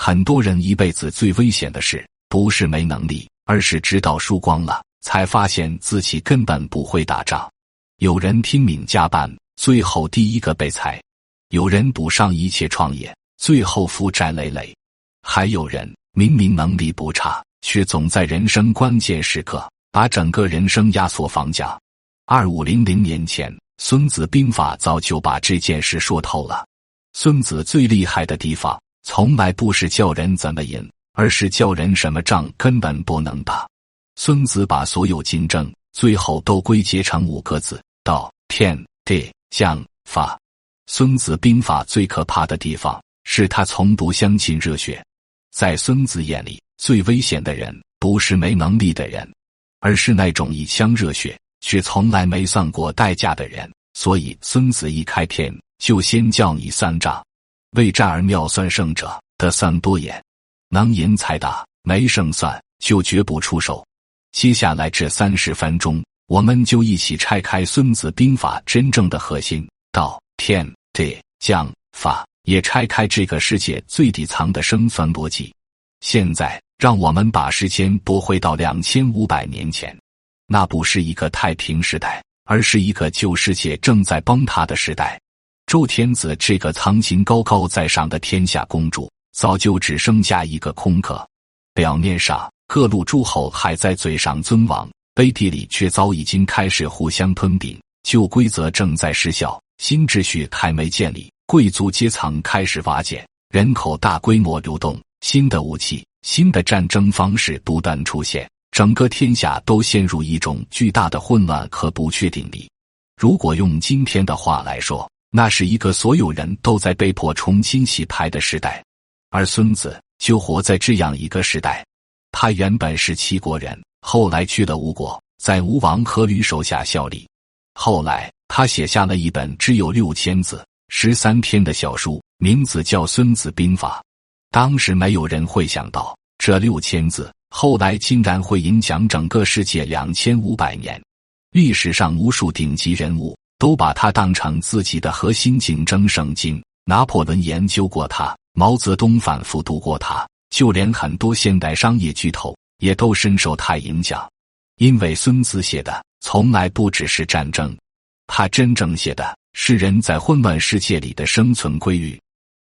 很多人一輩子最危險的事，不是沒能力，而是直到輸光了，才發現自己根本不會打仗。有人拼命加班，最後第一個被裁；有人賭上一切創業，最後負債累累；還有人明明能力不差，卻總在人生關鍵時刻把整個人生壓縮放假。2500年前，孫子兵法早就把這件事說透了。孫子最厲害的地方，從來不是教人怎麼贏，而是教人什麼仗根本不能打。孫子把所有競爭最後都歸結成5個字：道、天、地、將、法。孫子兵法最可怕的地方，是他從不相信熱血。在孫子眼裡，最危險的人不是沒能力的人，而是那種一腔熱血卻從來沒算過代價的人。所以孫子一開篇就先教你算賬：未戰而妙算勝者，得算多也。能贏才打，沒勝算就絕不出手。接下來這30分鐘，我們就一起拆開孫子兵法真正的核心：道、天、地、將、法，也拆開這個世界最底層的生存邏輯。現在，讓我們把時間撥回到2500年前，那不是一個太平時代，而是一個舊世界正在崩塌的時代。周天子這個曾經高高在上的天下公主，早就只剩下一個空殼。表面上，各路諸侯還在嘴上尊王，背地裡卻早已經開始互相吞併，舊規則正在失效，新秩序還沒建立，貴族階層開始瓦解，人口大規模流動，新的武器、新的戰爭方式不斷出現，整個天下都陷入一種巨大的混亂和不確定裡。如果用今天的話來說，那是一個所有人都在被迫重新洗牌的時代。而孫子就活在這樣一個時代。他原本是齊國人，後來去了吳國，在吳王闔閭手下效力。後來他寫下了一本只有6000字、13篇的小書，名字叫《孫子兵法》。當時沒有人會想到，這6000字後來竟然會影響整個世界2500年。歷史上無數頂級人物都把它當成自己的核心競爭聖經。拿破崙研究過它，毛澤東反復讀過它，就連很多現代商業巨頭也都深受它影響。因為孫子寫的從來不只是戰爭，他真正寫的是人在混亂世界裡的生存規律。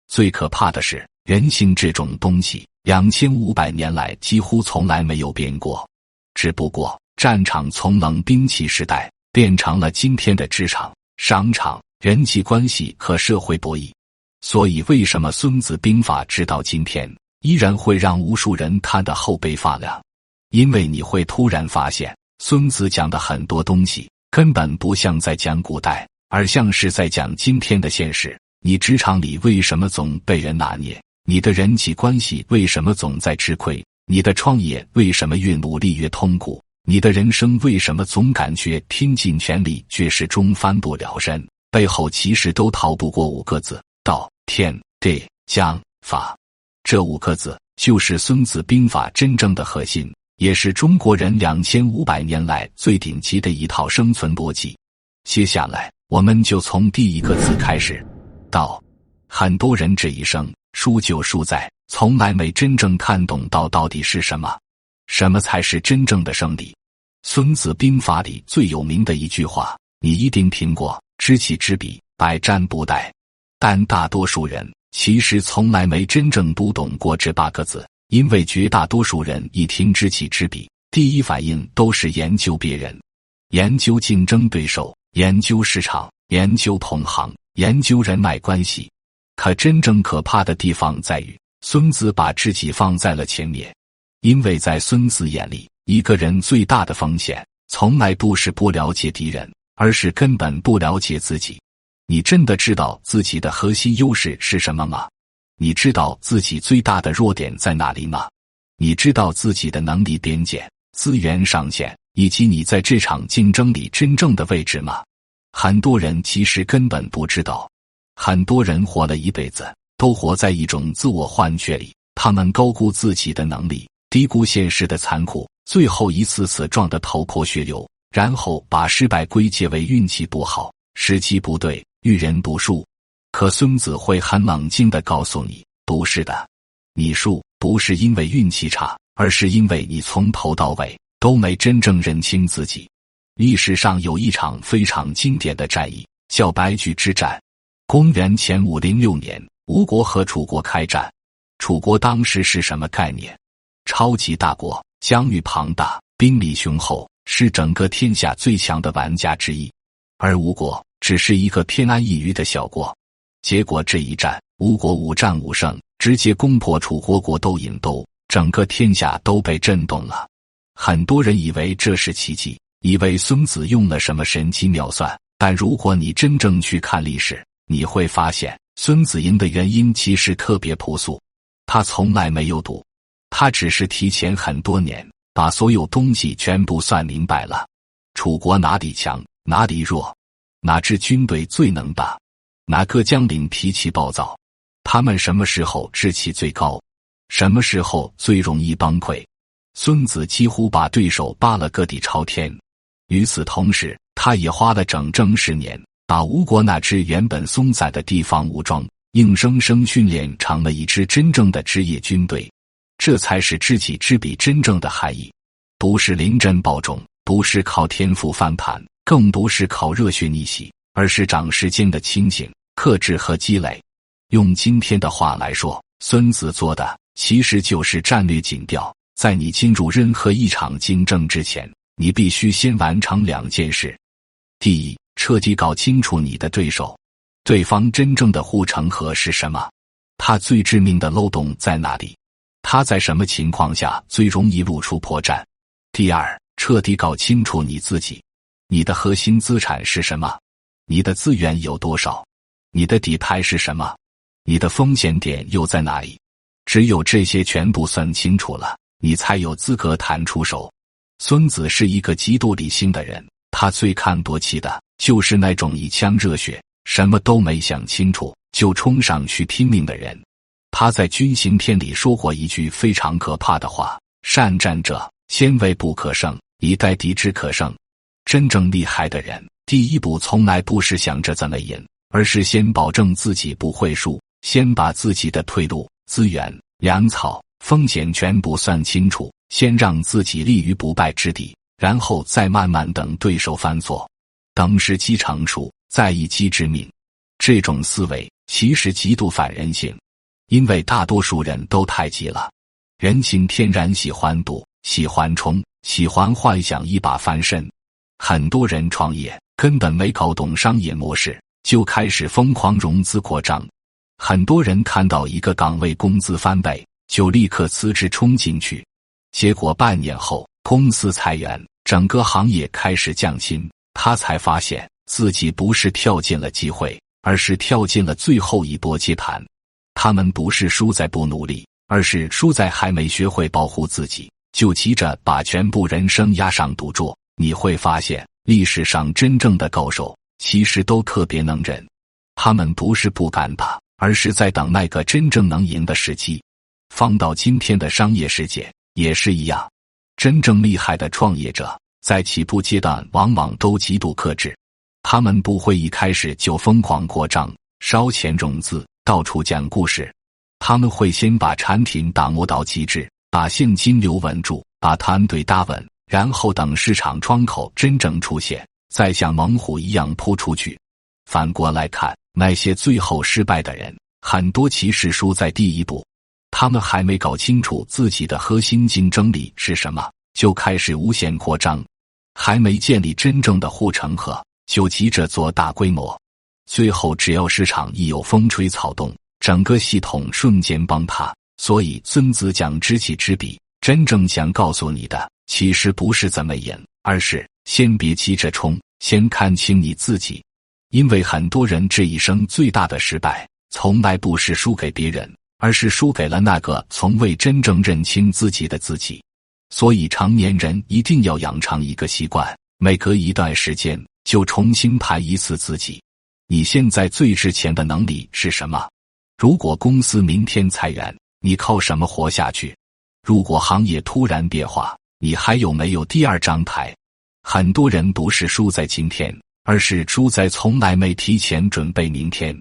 最可怕的是，人性這種東西2500年來幾乎從來沒有變過，只不過戰場從冷兵器時代變成了今天的職場、商場、人際關係和社會博弈。所以為什麼孫子兵法直到今天依然會讓無數人看得後背發涼？因為你會突然發現，孫子講的很多東西根本不像在講古代，而像是在講今天的現實。你職場裡為什麼總被人拿捏？你的人際關係為什麼總在吃虧？你的創業為什麼越努力越痛苦？你的人生為什麼總感覺拼盡全力卻始終翻不了身？背後其實都逃不過5個字：道、天、地、將、法。這5個字就是孫子兵法真正的核心，也是中國人2500年來最頂級的一套生存邏輯。接下來我們就從第一個字開始。道。很多人這一生輸就輸在從來沒真正看懂道到底是什麼，什麼才是真正的勝利。孫子兵法裡最有名的一句話，你一定聽過：知己知彼，百戰不殆。但大多數人其實從來沒真正讀懂過這8個字，因為絕大多數人一聽知己知彼，第一反應都是研究別人，研究競爭對手，研究市場，研究同行，研究人脈關係。可真正可怕的地方在於，孫子把知己放在了前面。因為在孫子眼裡，一個人最大的風險從來不是不了解敵人，而是根本不了解自己。你真的知道自己的核心優勢是什麼嗎？你知道自己最大的弱點在哪裡嗎？你知道自己的能力邊界、資源上限，以及你在這場競爭裡真正的位置嗎？很多人其實根本不知道。很多人活了一輩子，都活在一種自我幻觉裡，他們高估自己的能力，低估現實的殘酷，最後一次次撞得頭破血流，然後把失敗歸結為運氣不好、時機不對、遇人不淑。可孫子會很冷靜地告訴你，不是的，你輸不是因為運氣差，而是因為你從頭到尾都沒真正認清自己。歷史上有一場非常經典的戰役，叫白駒之戰。公元前506年，吳國和楚國開戰。楚國當時是什麼概念？超級大國，疆域龐大，兵力雄厚，是整個天下最強的玩家之一。而吳國只是一個偏安一隅的小國。結果這一戰，吳國5戰5勝，直接攻破楚國國都郢都，整個天下都被震動了。很多人以為這是奇蹟，以為孫子用了什麼神機妙算，但如果你真正去看歷史，你會發現孫子贏的原因其實特別樸素，他從來沒有賭，他只是提前很多年把所有東西全部算明白了。楚國哪裡強，哪裡弱，哪支軍隊最能打，哪個將領脾氣暴躁，他們什麼時候志氣最高，什麼時候最容易崩潰。孫子幾乎把對手扒了個底朝天。與此同時，他也花了整整10年，把吳國那支原本鬆散的地方武裝硬生生訓練成了一支真正的職業軍隊。這才是知己知彼真正的含義，不是臨陣抱眾，不是靠天賦翻盤，更不是靠熱血逆襲，而是長時間的清醒、克制和積累。用今天的話來說，孫子做的其實就是戰略緊調。在你進入任何一場競爭之前，你必須先完成2件事。第一，徹底搞清楚你的對手，對方真正的護城河是什麼？他最致命的漏洞在哪裡？他在什麼情況下最容易露出破綻？第二，徹底搞清楚你自己，你的核心資產是什麼？你的資源有多少？你的底牌是什麼？你的風險點又在哪裡？只有這些全部算清楚了，你才有資格談出手。孫子是一個極度理性的人，他最看不起的就是那種一腔熱血，什麼都沒想清楚就衝上去拼命的人。他在軍行篇裡說過一句非常可怕的話：善戰者，先為不可勝，以待敵之可勝。真正厲害的人，第一步從來不是想着怎麼贏，而是先保證自己不會輸，先把自己的退路、資源、糧草、風險全部算清楚，先讓自己立於不敗之地，然後再慢慢等對手犯錯，等時機成熟，再一擊致命。這種思維其實極度反人性，因為大多數人都太急了。人性天然喜歡賭，喜歡衝，喜歡幻想一把翻身。很多人創業根本沒搞懂商業模式，就開始瘋狂融資擴張。很多人看到一個崗位工資翻倍，就立刻辭職衝進去，結果半年後公司裁員，整個行業開始降薪，他才發現自己不是跳進了機會，而是跳進了最後一波接盤。他們不是輸在不努力，而是輸在還沒學會保護自己，就急着把全部人生押上賭桌。你會發現，歷史上真正的高手其實都特別能忍，他們不是不敢打，而是在等那個真正能贏的時機。放到今天的商業世界也是一樣，真正厲害的創業者在起步階段往往都極度克制，他們不會一開始就瘋狂擴張、燒錢融資、到處講故事，他們會先把產品打磨到極致，把現金流穩住，把團隊搭穩，然後等市場窗口真正出現，再像猛虎一樣撲出去。反過來看，那些最後失敗的人，很多其實輸在第一步，他們還沒搞清楚自己的核心競爭力是什麼，就開始無限擴張，還沒建立真正的護城河，就急着做大規模，最後只要市場一有風吹草動，整個系統瞬間崩塌。所以孙子講知己知彼，真正想告訴你的其實不是怎麼贏，而是先別急着衝，先看清你自己。因為很多人這一生最大的失敗，從來不是輸給別人，而是輸給了那個從未真正認清自己的自己。所以成年人一定要養成一個習慣，每隔一段時間就重新盤一次自己。你現在最值錢的能力是什麼？如果公司明天裁員，你靠什麼活下去？如果行業突然變化，你還有沒有第二張牌？很多人不是輸在今天，而是輸在從來沒提前準備明天。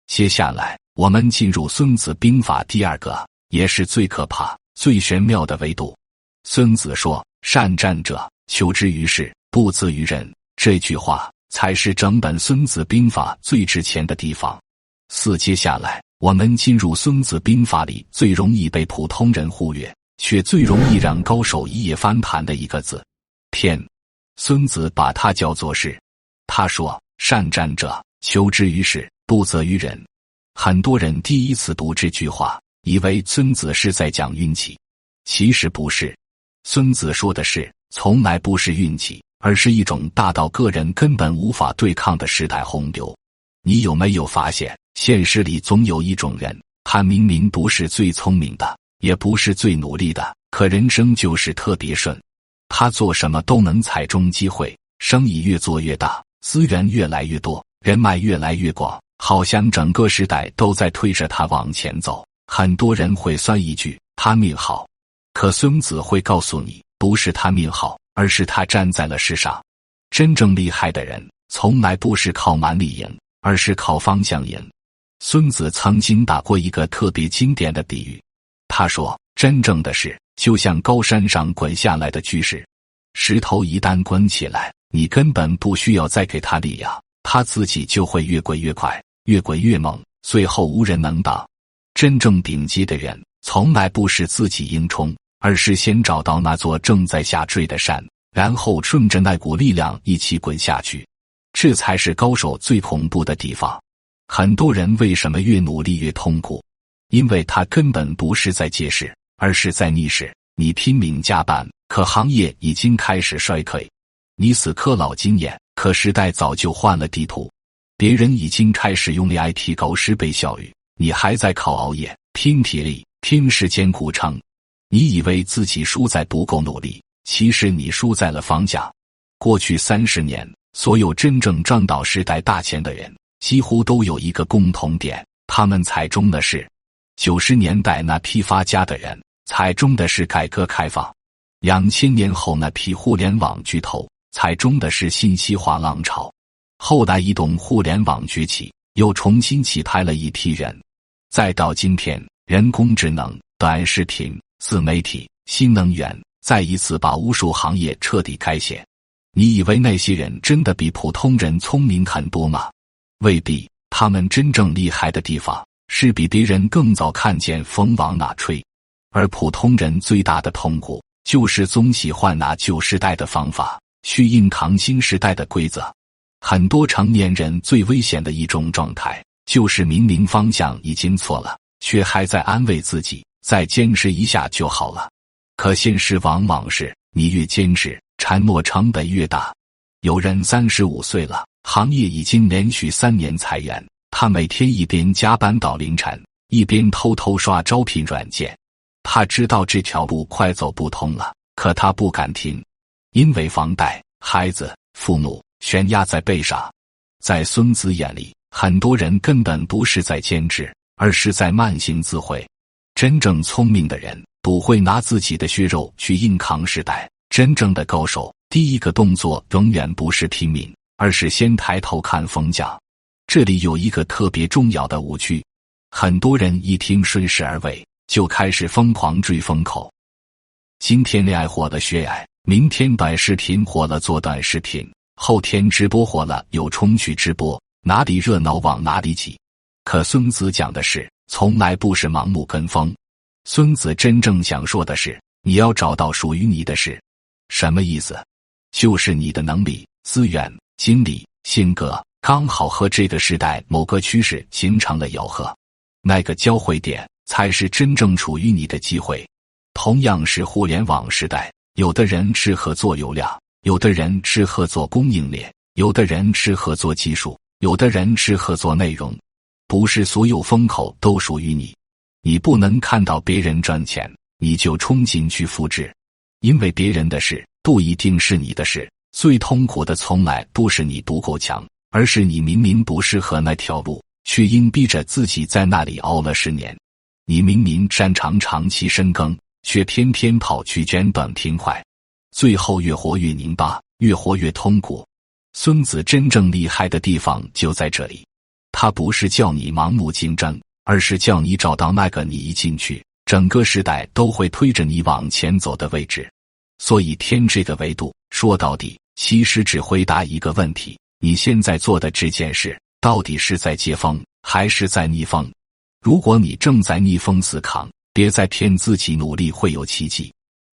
接下來我們進入孫子兵法第二個也是最可怕、最玄妙的維度。孫子說：“善戰者，求之於事，不責於人。”這句話才是整本《孫子兵法》最值錢的地方。接下來我們進入《孫子兵法》裡最容易被普通人忽略，卻最容易讓高手一夜翻盤的一個字——天。孫子把它叫做事。他說：“善戰者，求之於事，不責於人。”很多人第一次讀這句話，以為孫子是在講運氣，其實不是。孫子說的是，從來不是運氣，而是一種大到個人根本無法對抗的時代洪流。你有沒有發現，現實裡總有一種人，他明明不是最聰明的，也不是最努力的，可人生就是特別順。他做什麼都能踩中機會，生意越做越大，資源越來越多，人脈越來越廣，好像整個時代都在推着他往前走。很多人會酸一句，他命好。可孫子會告訴你，不是他命好，而是他站在了事上。真正厲害的人，從來不是靠蠻力贏，而是靠方向贏。孫子曾經打過一個特別經典的比喻，他說，真正的事就像高山上滾下來的巨石，石頭一旦滾起來，你根本不需要再給它力量，它自己就会越滾越快，越滾越猛，最後無人能擋。真正頂級的人，從來不是自己硬衝，而是先找到那座正在下墜的山，然後順着那股力量一起滾下去。這才是高手最恐怖的地方。很多人為什麼越努力越痛苦？因為他根本不是在借勢，而是在逆勢。你拼命加班，可行業已經開始衰退；你死磕老經驗，可時代早就換了地圖。別人已經開始用 AI 提高10倍效率，你還在靠熬夜、拼體力、拼時間苦撐。你以為自己輸在不夠努力，其實你輸在了方向。過去30年，所有真正賺到時代大錢的人，幾乎都有一個共同點，他們踩中的是90年代那批發家的人，踩中的是改革開放；2000年後那批互聯網巨頭，踩中的是信息化浪潮。後來移動互聯網崛起，又重新起抬了一批人。再到今天，人工智能、短視頻、自媒體、新能源，再一次把無數行業徹底改寫。你以為那些人真的比普通人聰明很多嗎？未必，他們真正厲害的地方，是比別人更早看見風往哪吹。而普通人最大的痛苦，就是總喜歡拿舊時代的方法，去硬扛新時代的規則。很多成年人最危險的一種狀態，就是明明方向已經錯了，卻還在安慰自己，再堅持一下就好了。可現實往往是，你越堅持，沉沒成本越大。有人35歲了，行業已經連續3年裁員，他每天一邊加班到凌晨，一邊偷偷刷招聘軟件。他知道這條路快走不通了，可他不敢停，因為房貸、孩子、父母全壓在背上。在孫子眼裡，很多人根本不是在堅持，而是在慢性自毀。真正聰明的人，不會拿自己的血肉去硬扛時代。真正的高手，第一個動作永遠不是拼命，而是先抬頭看風向。這裡有一個特別重要的誤區，很多人一聽順勢而為，就開始瘋狂追風口。今天戀愛火了學愛，明天短視頻火了做短視頻，後天直播火了又衝去直播，哪裡熱鬧往哪裡擠。可孫子講的是，從來不是盲目跟風。孫子真正想說的是，你要找到屬於你的事。什麼意思？就是你的能力、資源、精力、性格，剛好和這個時代某個趨勢形成了咬合，那個交匯點才是真正屬於你的機會。同樣是互聯網時代，有的人適合做流量，有的人適合做供應鏈，有的人適合做技術，有的人適合做內容。不是所有風口都屬於你。你不能看到別人賺錢，你就衝進去複製，因為別人的事不一定是你的事。最痛苦的從來不是你不夠強，而是你明明不適合那條路，卻硬逼着自己在那裡熬了10年。你明明擅長長期深耕，卻偏偏跑去卷短平快，最後越活越擰巴，越活越痛苦。孫子真正厲害的地方就在這裡，他不是叫你盲目競爭，而是叫你找到那個你一進去整個時代都會推着你往前走的位置。所以天這個維度，說到底，其實只回答一個問題：你現在做的這件事，到底是在接風，還是在逆風？如果你正在逆風死扛，別再騙自己努力會有奇蹟。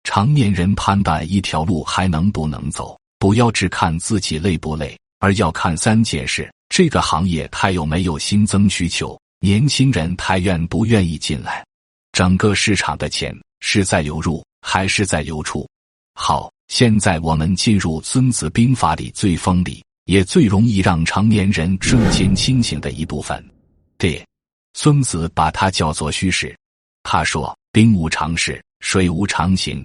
成年人判斷一條路還能不能走，不要只看自己累不累，而要看3件事：這個行業它有沒有新增需求，年輕人他願不願意進來，整個市場的錢是在流入還是在流出。好，現在我們進入《孫子兵法》裡最鋒利也最容易讓成年人瞬間清醒的一部分。对，孫子把它叫做虛實。他說：兵無常勢，水無常形。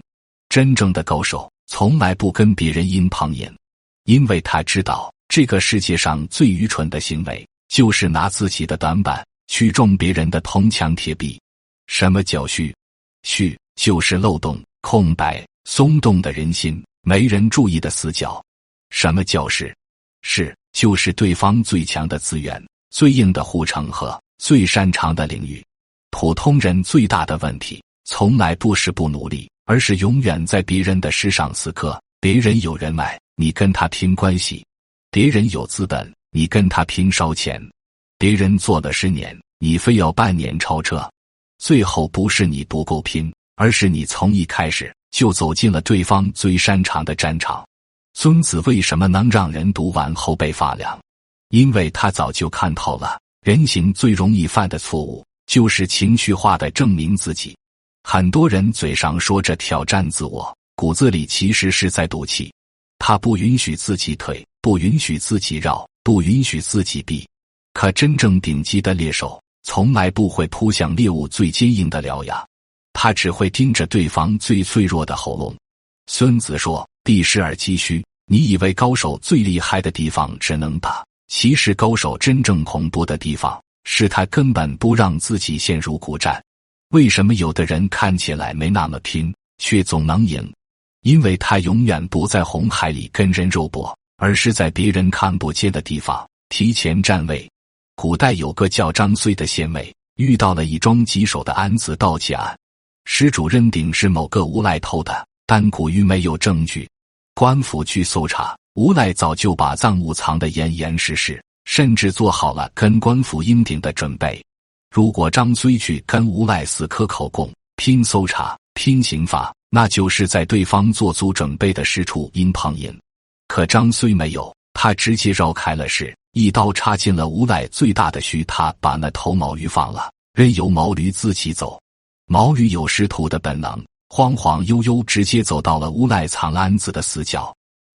真正的高手從來不跟別人硬碰硬，因為他知道這個世界上最愚蠢的行為就是拿自己的短板去中別人的銅牆鐵壁。什麼叫虛？虛就是漏洞、空白、鬆動的人心，沒人注意的死角。什麼叫實？實就是對方最強的資源、最硬的護城河、最擅長的領域。普通人最大的問題，從來不是不努力，而是永遠在別人的事上死磕。別人有人脈，你跟他拼關係；別人有資本，你跟他拼燒錢；別人做了10年，你非要半年超車。最後不是你不夠拼，而是你從一開始就走進了對方最擅長的戰場。孫子為什麼能讓人讀完後背發涼？因為他早就看透了，人性最容易犯的錯誤就是情緒化的證明自己。很多人嘴上說着挑戰自我，骨子裡其實是在賭氣。他不允許自己退，不允許自己繞，不允許自己避。可真正頂級的獵手從來不會撲向獵物最堅硬的獠牙，他只會盯着對方最脆弱的喉嚨。孫子說：避實而擊虛。你以為高手最厲害的地方只能打，其實高手真正恐怖的地方是他根本不讓自己陷入苦戰。為什麼有的人看起來沒那麼拼，卻總能贏？因為他永遠不在紅海裡跟人肉搏，而是在別人看不見的地方提前站位。古代有個叫張睢的縣尉，遇到了一樁棘手的案子盜竊案，失主認定是某個無賴偷的，但苦於沒有證據。官府去搜查，無賴早就把贓物藏得嚴嚴實實，甚至做好了跟官府硬頂的準備。如果張睢去跟無賴死磕口供，拼搜查，拼刑罚，那就是在對方做足準備的實處硬碰硬。可張睢沒有，他直接繞開了事，一刀插進了無賴最大的鬚，他把那頭毛驢放了，任由毛驢自己走。毛驢有識途的本能，晃晃悠悠直接走到了无賴藏案子的死角。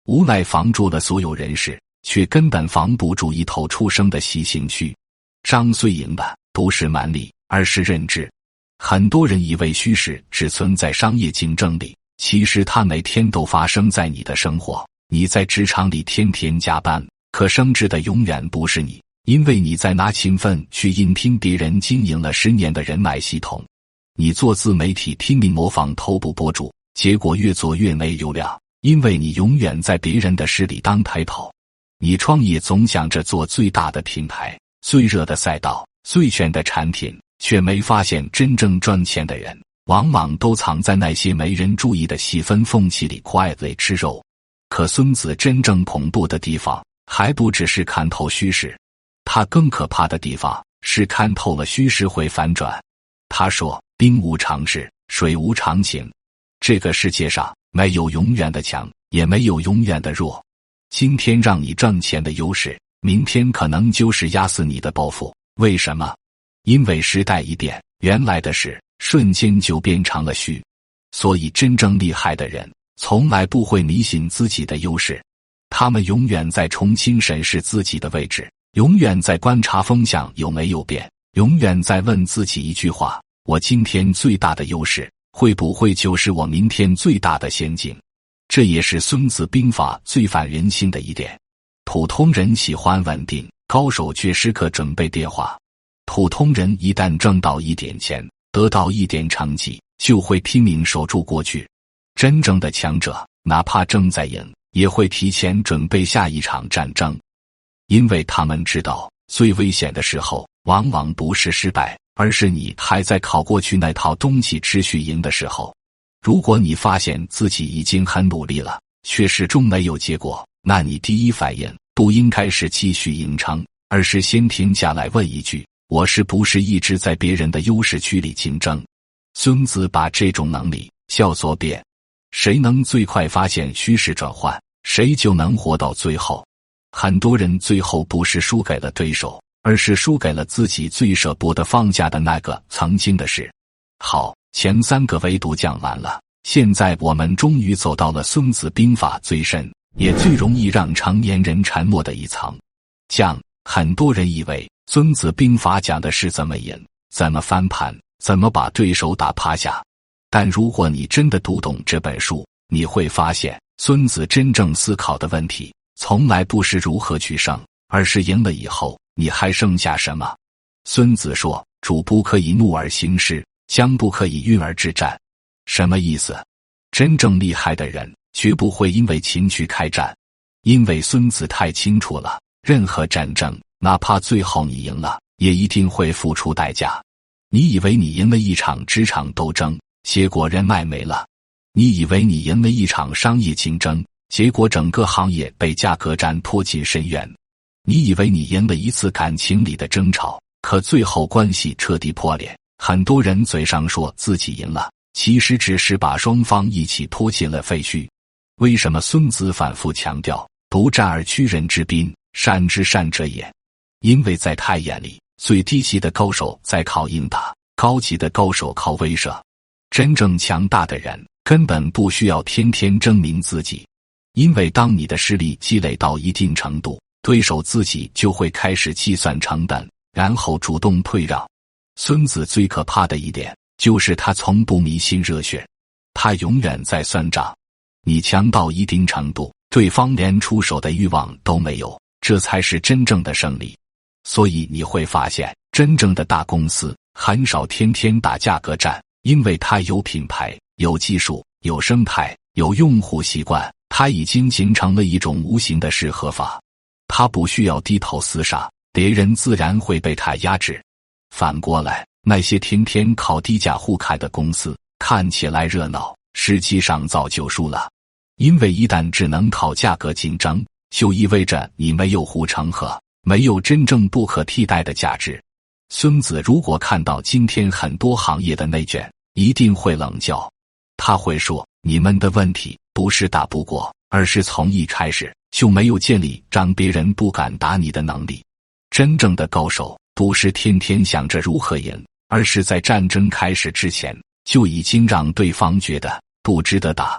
无賴防住了所有人事，卻根本防不住一頭出生的習性鬚。張睢贏的不是蠻力，而是認知。很多人以為虛實只存在商業競爭裡，其實它每天都發生在你的生活。你在職場裡天天加班，可升職的永遠不是你，因為你在拿勤奮去應聘別人經營了10年的人脈系統。你做自媒體拼命模仿頭部博主，結果越做越沒流量，因為你永遠在別人的事裡當抬頭。你創業總想着做最大的品牌、最熱的賽道、最炫的產品，卻沒發現真正賺錢的人往往都藏在那些沒人注意的細分縫隙裡 quietly 吃肉。可孫子真正恐怖的地方還不只是看透虛實，他更可怕的地方是看透了虛實會反轉。他說：兵無常勢，水無常形。這個世界上沒有永遠的強，也沒有永遠的弱。今天讓你賺錢的優勢，明天可能就是壓死你的包袱。為什麼？因為時代一變，原來的事瞬間就變成了虛。所以真正厲害的人從來不會迷信自己的優勢，他們永遠在重新審視自己的位置，永遠在觀察風向有沒有變，永遠在問自己一句話：我今天最大的優勢會不會就是我明天最大的陷阱？這也是孫子兵法最反人心的一點。普通人喜歡穩定，高手卻時刻準備變化。普通人一旦掙到一點錢，得到一點成績，就會拼命守住過去。真正的強者，哪怕正在贏，也會提前準備下一場戰爭，因為他們知道最危險的時候往往不是失敗，而是你還在靠過去那套東西持續贏的時候。如果你發現自己已經很努力了，卻始終沒有結果，那你第一反應不應該是繼續硬撐，而是先停下來問一句：我是不是一直在別人的優勢區裡競爭？孫子把這種能力叫做變。誰能最快發現趨勢轉換，誰就能活到最後。很多人最後不是輸給了對手，而是輸給了自己最捨不得放下的那個曾經的事。好，前3個維度講完了，現在我們終於走到了孫子兵法最深也最容易讓成年人沉默的一層。很多人以為孫子兵法講的是怎麼贏，怎麼翻盤，怎麼把對手打趴下。但如果你真的讀懂這本書，你會發現孫子真正思考的問題從來不是如何取勝，而是贏了以後你還剩下什麼。孫子說：主不可以怒而行師，將不可以暈而致戰。什麼意思？真正厲害的人絕不會因為情緒開戰，因為孫子太清楚了，任何戰爭哪怕最後你贏了，也一定會付出代價。你以為你贏了一場職場鬥爭，結果人脈沒了；你以為你贏了一場商業競爭，結果整個行業被價格戰拖進深淵；你以為你贏了一次感情裡的爭吵，可最後關係徹底破裂。很多人嘴上說自己贏了，其實只是把雙方一起拖進了廢墟。為什麼孫子反復強調不戰而屈人之兵，善之善者也？因為在他眼裡，最低級的高手在靠應答，高級的高手靠威懾。真正強大的人根本不需要天天證明自己，因為当你的實力積累到一定程度，對手自己就會開始計算成本，然後主動退讓。孫子最可怕的一點就是他從不迷信熱血，他永遠在算賬。你強到一定程度，對方連出手的慾望都沒有，這才是真正的勝利。所以你會發現，真正的大公司很少天天打價格戰，因為他有品牌、有技術、有生態、有用戶習慣，他已經形成了一種無形的適合法。他不需要低頭廝殺，別人自然會被他壓制。反過來，那些天天靠低價互砍的公司，看起來熱鬧，實際上早就輸了。因為一旦只能靠價格競爭，就意味着你沒有護城河，沒有真正不可替代的價值。孫子如果看到今天很多行業的內卷，一定會冷叫。他會說：你們的問題不是打不過，而是從一開始就沒有建立讓別人不敢打你的能力。真正的高手不是天天想着如何贏，而是在戰爭開始之前就已經讓對方覺得不值得打。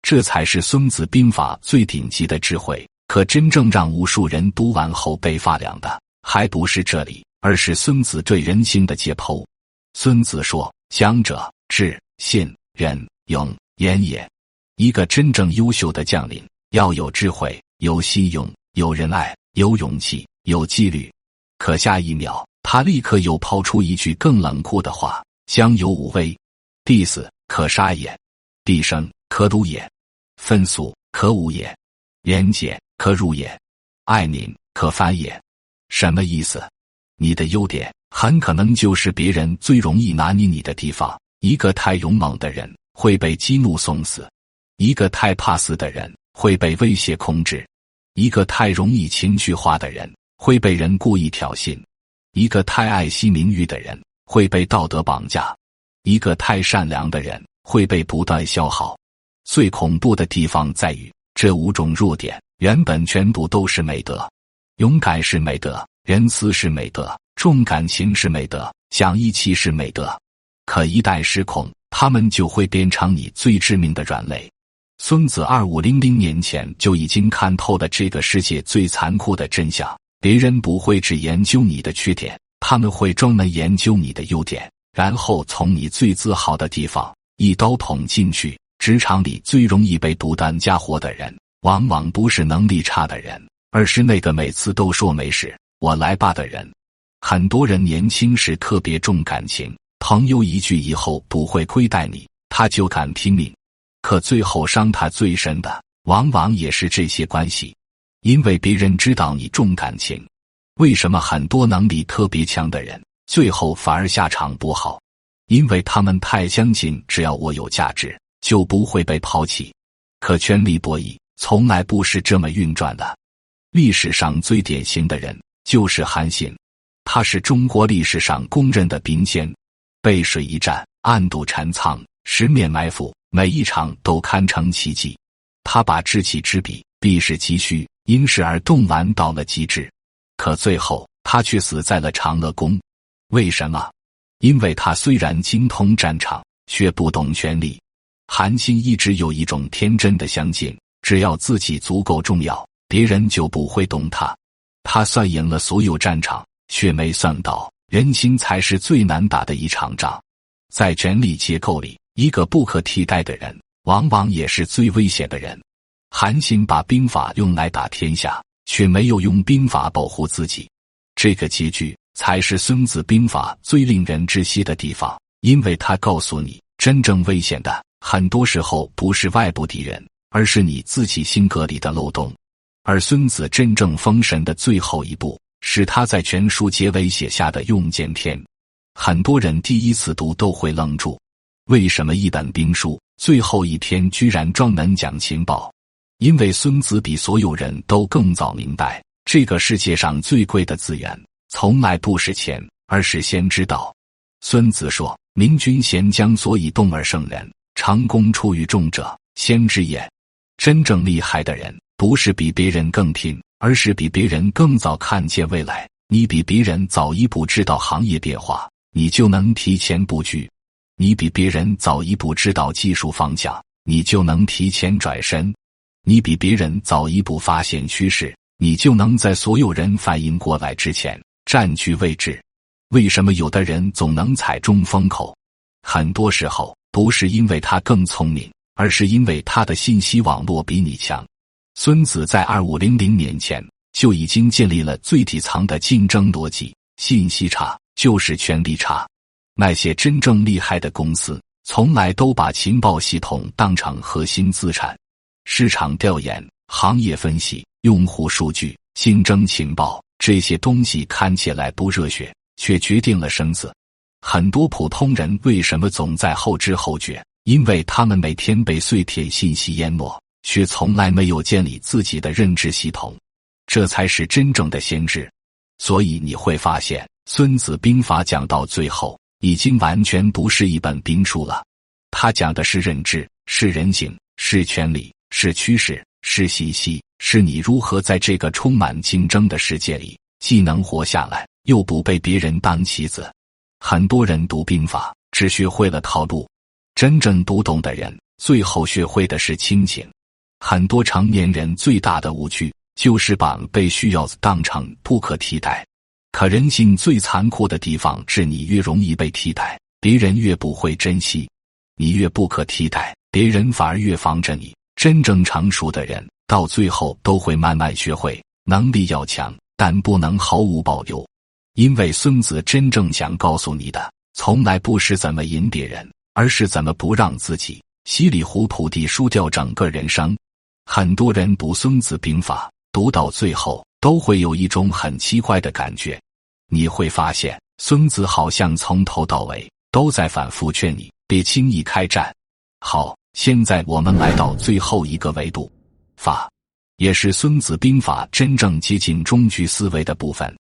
這才是孫子兵法最頂級的智慧。可真正讓無數人讀完後背發涼的，還不是這裡，而是孫子對人性的解剖。孫子說：將者智、信、仁、勇、嚴也。一個真正優秀的將領要有智慧、有信用、有仁愛、有勇氣、有紀律。可下一秒，他立刻又拋出一句更冷酷的話：將有五威，必死可殺也，必生可辱也，分俗可侮也，廉潔可辱也，愛民可反也。什麼意思？你的優點很可能就是別人最容易拿捏你的地方。一個太勇猛的人會被激怒送死，一個太怕死的人會被威脅控制，一個太容易情緒化的人會被人故意挑釁，一個太愛惜名譽的人會被道德綁架，一個太善良的人會被不斷消耗。最恐怖的地方在於，這5種弱點原本全部都是美德。勇敢是美德，仁慈是美德，重感情是美德，講義氣是美德。可一旦失控，他們就會變成你最致命的軟肋。孫子2500年前就已經看透了這個世界最殘酷的真相。別人不會只研究你的缺點，他們會專門研究你的優點，然後從你最自豪的地方一刀捅進去。職場裡最容易被毒彈嫁禍的人，往往不是能力差的人，而是那個每次都說沒事，我來吧的人。很多人年輕時特別重感情，朋友一句以後不會虧待你，他就敢拼命。可最後傷他最深的，往往也是這些關係。因為別人知道你重感情，為什麼很多能力特別強的人，最後反而下場不好？因為他們太相信，只要我有價值，就不會被拋棄。可權力博弈從來不是這麼運轉的。歷史上最典型的人就是韓信，他是中國歷史上公認的兵仙，背水一戰，暗度陳倉，十面埋伏，每一場都堪稱奇蹟。他把知己知彼，必是急需，因勢而動玩到了極致。可最後他卻死在了長樂宮。為什麼？因為他雖然精通戰場，卻不懂權力。韓信一直有一種天真的相信，只要自己足夠重要，別人就不會動他。他算贏了所有戰場，卻沒算到人心才是最難打的一場仗。在權力結構裡，一個不可替代的人，往往也是最危險的人。韓信把兵法用來打天下，卻沒有用兵法保護自己。這個結局才是孫子兵法最令人窒息的地方，因為他告訴你，真正危險的很多時候不是外部敵人，而是你自己性格裡的漏洞。而孫子真正封神的最後一步，是他在全書結尾寫下的用劍篇。很多人第一次讀都會愣住，為什麼一本兵書最後一篇居然專門講情報？因為孫子比所有人都更早明白，這個世界上最貴的資源從來不是錢，而是先知道。孫子說，明君賢將所以動而勝人，成功出於眾者，先知也。真正厲害的人，不是比別人更拼，而是比別人更早看見未來。你比別人早一步知道行業變化，你就能提前布局；你比別人早一步知道技術方向，你就能提前轉身；你比別人早一步發現趨勢，你就能在所有人反應過來之前佔據位置。為什麼有的人總能踩中風口？很多時候不是因為他更聰明，而是因為他的信息網絡比你強。孫子在2500年前就已經建立了最底層的競爭邏輯，信息差就是權力差。那些真正厲害的公司，從來都把情報系統當成核心資產。市場調研、行業分析、用戶數據、競爭情報，這些東西看起來不熱血，卻決定了生死。很多普通人為什麼總在後知後覺？因為他們每天被碎片信息淹沒，卻從來沒有建立自己的認知系統。這才是真正的先知。所以你會發現，孫子兵法講到最後，已經完全不是一本兵書了。他講的是認知，是人性，是權力，是趨勢，是信息，是你如何在這個充滿競爭的世界裡，既能活下來，又不被別人當棋子。很多人讀兵法，只學會了套路。真正讀懂的人，最後學會的是親情。很多成年人最大的誤區，就是把被需要當成不可替代。可人性最殘酷的地方是，你越容易被替代，別人越不會珍惜；你越不可替代，別人反而越防着你。真正成熟的人，到最後都會慢慢學會，能力要強，但不能毫無保留。因為孫子真正想告訴你的，從來不是怎麼贏別人，而是怎麼不讓自己稀里糊塗地輸掉整個人生。很多人讀孫子兵法，讀到最後都會有一種很奇怪的感覺。你會發現，孫子好像從頭到尾都在反復勸你別輕易開戰。好，現在我們來到最後一個維度，法，也是孫子兵法真正接近終局思維的部分。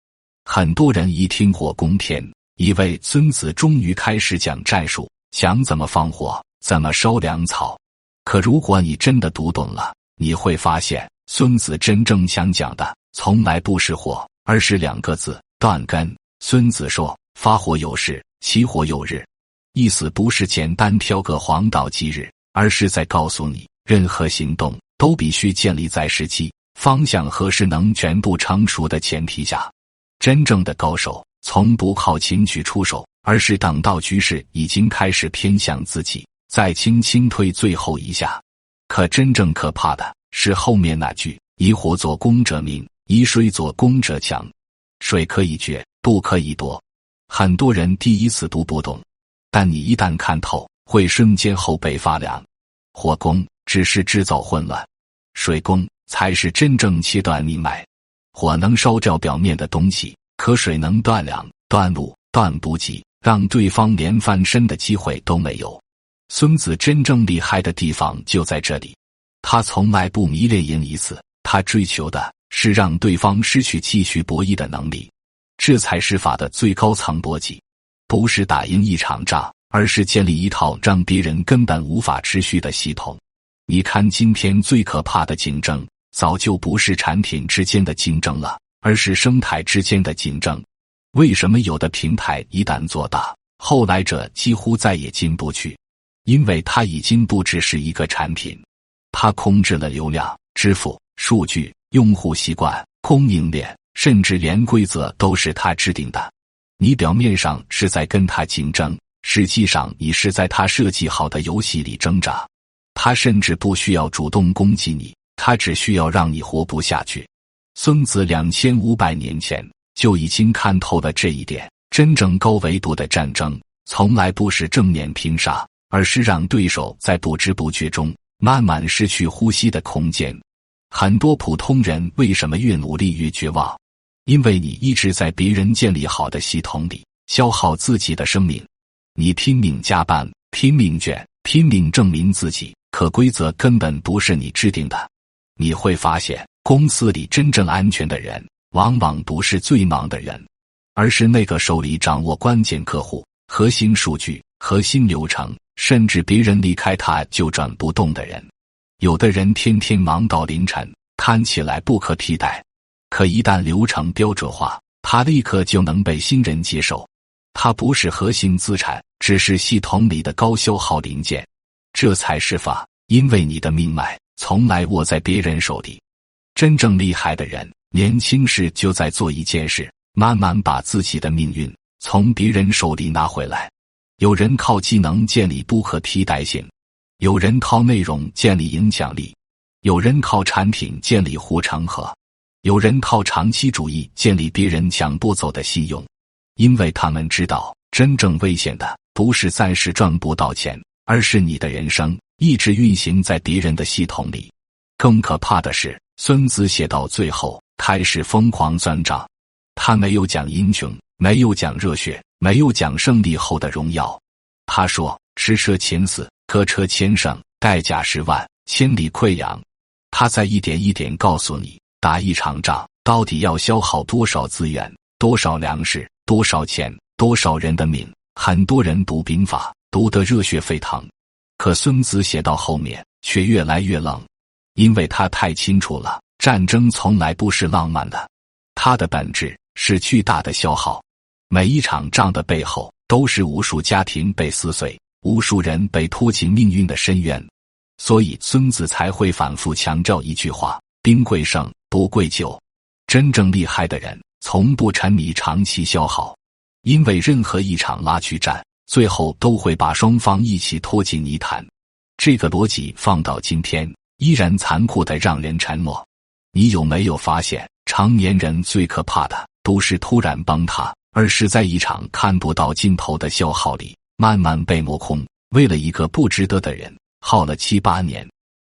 很多人一聽火攻天，以為孫子終於開始講戰術，講怎麼放火，怎麼燒糧草。可如果你真的讀懂了，你會發現，孫子真正想講的，從來不是火，而是兩個字：斷根。孫子說，發火有時，起火有日。意思不是簡單挑個黃道吉日，而是在告訴你，任何行動都必須建立在時機、方向和勢能全部成熟的前提下。真正的高手從不靠輕舉出手，而是等到局勢已經開始偏向自己，再輕輕推最後一下。可真正可怕的是後面那句：以火作攻者明，以水作攻者強。水可以決，不可以奪。很多人第一次讀不懂，但你一旦看透，會瞬間後背發涼。火攻只是制造混亂，水攻才是真正切斷命脈。火能燒掉表面的東西，可水能斷糧、斷路、斷補給，讓對方連翻身的機會都沒有。孫子真正厲害的地方就在這裡，他從來不迷戀贏一次，他追求的是讓對方失去繼續博弈的能力。這才是法的最高層邏輯，不是打贏一場仗，而是建立一套讓別人根本無法持續的系統。你看今天最可怕的競爭，早就不是產品之間的競爭了，而是生態之間的競爭。為什麼有的平台一旦做大，後來者幾乎再也進不去？因為它已經不只是一個產品，它控制了流量、支付、數據、用戶習慣、供應鏈，甚至連規則都是他制定的。你表面上是在跟他競爭，實際上你是在他設計好的遊戲裡掙扎。他甚至不需要主動攻擊你，他只需要讓你活不下去。孫子2500年前就已經看透了這一點。真正高維度的戰爭，從來不是正面拼殺，而是讓對手在不知不覺中慢慢失去呼吸的空間。很多普通人為什麼越努力越絕望？因為你一直在別人建立好的系統裡消耗自己的生命。你拼命加班，拼命卷，拼命證明自己，可規則根本不是你制定的。你會發現，公司裡真正安全的人，往往不是最忙的人，而是那個手裡掌握關鍵客戶、核心數據、核心流程，甚至別人離開他就轉不動的人。有的人天天忙到凌晨，看起來不可替代，可一旦流程標準化，他立刻就能被新人接受。他不是核心資產，只是系統裡的高消耗零件。這才是法，因為你的命脈從來握在別人手裡。真正厲害的人，年輕時就在做一件事，慢慢把自己的命運從別人手裡拿回來。有人靠技能建立不可替代性，有人靠內容建立影響力，有人靠產品建立護城河，有人靠長期主義建立別人搶不走的信用。因為他們知道，真正危險的不是暫時賺不到錢，而是你的人生一直運行在別人的系統裡。更可怕的是，孫子寫到最後開始瘋狂算賬。他沒有講英雄，沒有講熱血，沒有講勝利後的榮耀。他說：吃車千4，割車千勝，代價10萬，千里饋養。他在一點一點告訴你，打一場仗到底要消耗多少資源、多少糧食、多少錢、多少人的命。很多人讀兵法讀得熱血沸騰，可孫子寫到後面卻越來越冷，因為他太清楚了，戰爭從來不是浪漫的，它的本質是巨大的消耗。每一場仗的背後都是無數家庭被撕碎，無數人被拖進命運的深淵。所以孫子才會反復強調一句話：兵貴勝，不貴救。真正厲害的人從不沉迷長期消耗，因為任何一場拉鋸戰最後都會把雙方一起拖進泥潭。這個邏輯放到今天依然殘酷得讓人沉默。你有沒有發現，成年人最可怕的不是突然崩塌，而是在一場看不到盡頭的消耗裡慢慢被磨空。為了一個不值得的人耗了7、8年，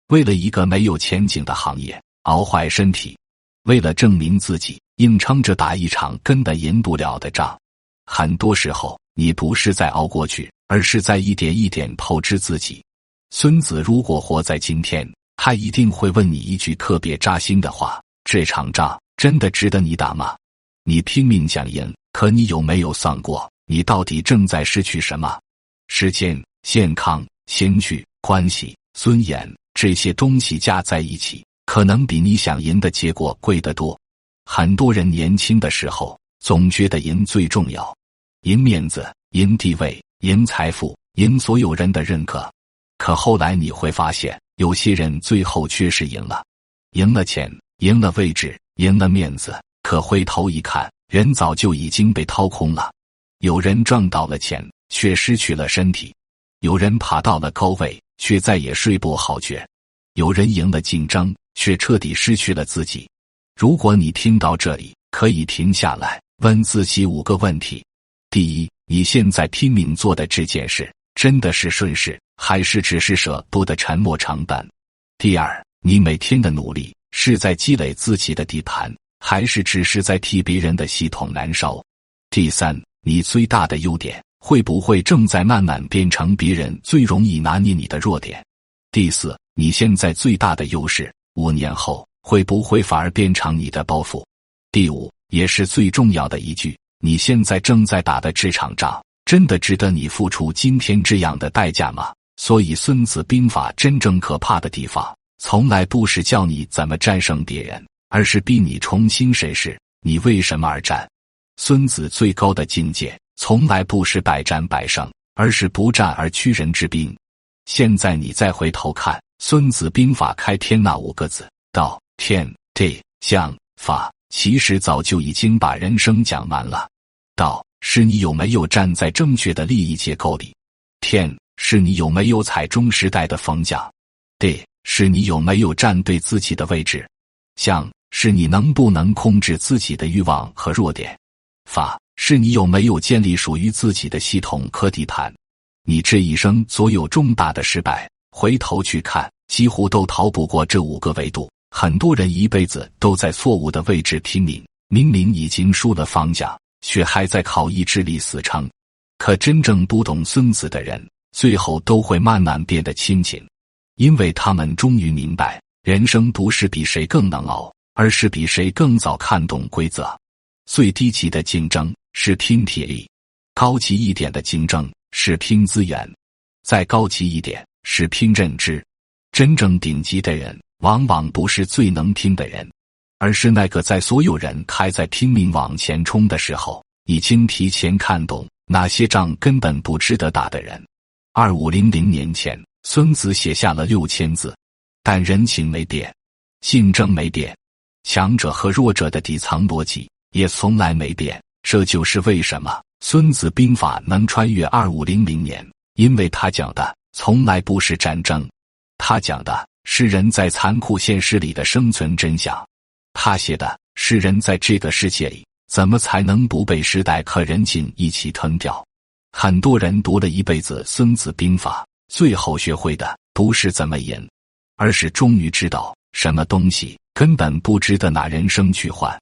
為了一個沒有前景的行業熬壞身體，為了證明自己硬撐着打一場根本贏不了的仗。很多時候你不是在熬過去，而是在一點一點透支自己。孫子如果活在今天，他一定會問你一句特別扎心的話：這場仗真的值得你打嗎？你拼命想贏，可你有沒有算過，你到底正在失去什麼？時間、健康、興趣、關係、尊嚴，這些東西加在一起，可能比你想贏的結果貴得多。很多人年輕的時候總覺得贏最重要，贏面子，贏地位，贏財富，贏所有人的認可。可後來你會發現，有些人最後確實贏了，贏了錢，贏了位置，贏了面子，可回頭一看，人早就已經被掏空了。有人賺到了錢，卻失去了身體；有人爬到了高位，卻再也睡不好覺；有人贏了競爭，卻徹底失去了自己。如果你聽到這裡，可以停下來，問自己5個問題。第一，你現在拼命做的這件事，真的是順勢，還是只是捨不得沉沒成本？第二，你每天的努力是在積累自己的底盤，還是只是在替別人的系統燃燒？第三，你最大的優點會不會正在慢慢變成別人最容易拿捏你的弱點？第四，你現在最大的優勢，5年後會不會反而變成你的包袱？第五，也是最重要的一句，你現在正在打的這場仗，真的值得你付出今天這樣的代價嗎？所以《孫子兵法》真正可怕的地方，從來不是教你怎麼戰勝別人，而是逼你重新審視你為什麼而戰。孫子最高的境界，從來不是百戰百勝，而是不戰而屈人之兵。現在你再回頭看《孫子兵法》開篇那5個字，道、天、地、將、法，其實早就已經把人生講完了。道，是你有沒有站在正確的利益結構裡；天，是你有沒有踩中時代的風向；地，是你有沒有站對自己的位置；將，是你能不能控制自己的慾望和弱點；法，是你有沒有建立屬於自己的系統和地毯。你這一生所有重大的失敗，回頭去看，幾乎都逃不過這5個維度。很多人一輩子都在錯誤的位置拼命，明明已經輸了方向，卻還在靠意志力死撐。可真正讀懂孫子的人，最後都會慢慢變得親近，因為他們終於明白，人生不是比誰更能熬，而是比誰更早看懂規則。最低級的競爭是拼體力，高級一點的競爭是拼資源，再高級一點是拼認知。真正頂級的人，往往不是最能拼的人，而是那個在所有人還在拼命往前衝的時候，已經提前看懂哪些仗根本不值得打的人。2500年前，孫子寫下了6000字，但人情沒變，競爭沒變，強者和弱者的底層邏輯也從來沒變。這就是為什麼《孫子兵法》能穿越2500年，因為他講的從來不是戰爭，他講的是人在殘酷現實裡的生存真相，他寫的是人在這個世界裡怎麼才能不被時代和人情一起吞掉。很多人讀了一輩子《孫子兵法》，最後學會的不是怎麼贏，而是終於知道什麼東西根本不值得拿人生去換。